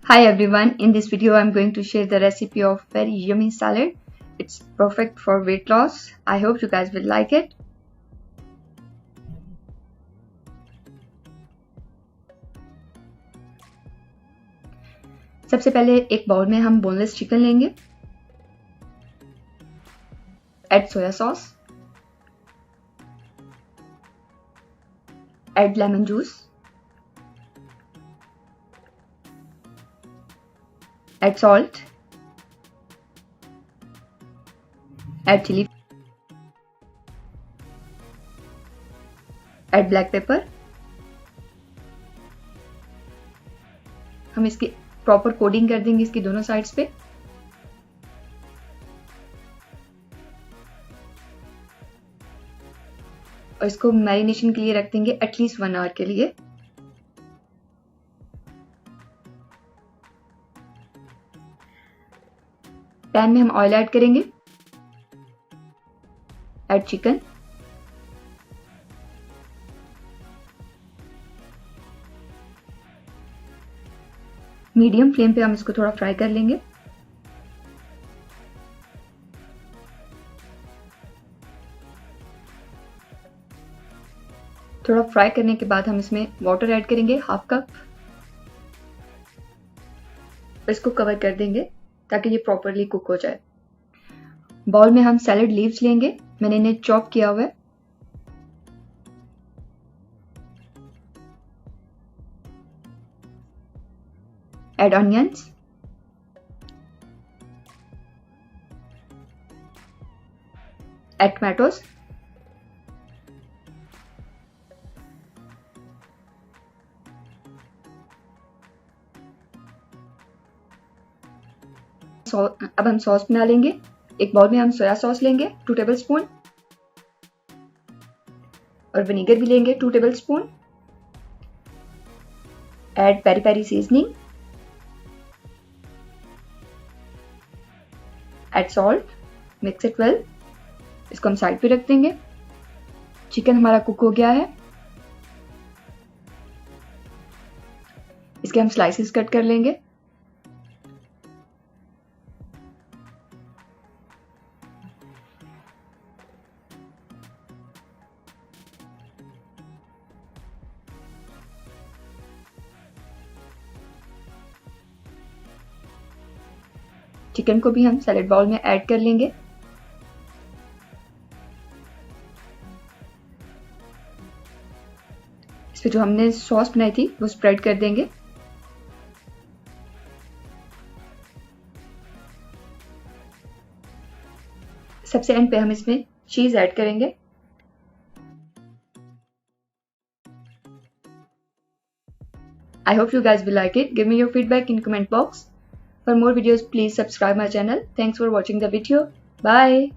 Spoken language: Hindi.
Hi everyone, in this video I'm going to share the recipe of very yummy salad. It's perfect for weight loss. I hope you guys will like it. सबसे पहले एक बाउल में हम बोनलेस चिकन लेंगे. Add soya sauce. Add lemon juice. Add salt. Add chili. Add black pepper. हम इसकी प्रॉपर कोटिंग कर देंगे इसकी दोनों साइड्स पे. और इसको मैरिनेशन के लिए रख देंगे एटलीस्ट 1 आवर के लिए. पैन में हम ऑयल ऐड करेंगे. Add chicken. मीडियम फ्लेम पे हम इसको थोड़ा फ्राई कर लेंगे. थोड़ा फ्राई करने के बाद हम इसमें वाटर ऐड करेंगे 1/2 कप. इसको कवर कर देंगे ताकि ये प्रॉपरली कुक हो जाए. बाउल में हम सैलेड लीव्स लेंगे. मैंने इन्हें चॉप किया हुआ है. Add onions. Add tomatoes. अब हम सॉस बना लेंगे. एक बाउल में हम सोया सॉस लेंगे 2 टेबलस्पून और विनेगर भी लेंगे 2 tablespoon. Add peri peri seasoning. Add salt. Mix it well. इसको हम साइड पे रख देंगे. चिकन हमारा कुक हो गया है. इसके हम स्लाइसेस कट कर लेंगे. चिकन को भी हम सैलेड बाउल में ऐड कर लेंगे. इस पे जो हमने सॉस बनाई थी वो स्प्रेड कर देंगे. सबसे एंड पे हम इसमें चीज ऐड करेंगे. I hope you guys will like it. Give me your feedback in comment box. For more videos, please subscribe my channel. Thanks for watching the video. Bye.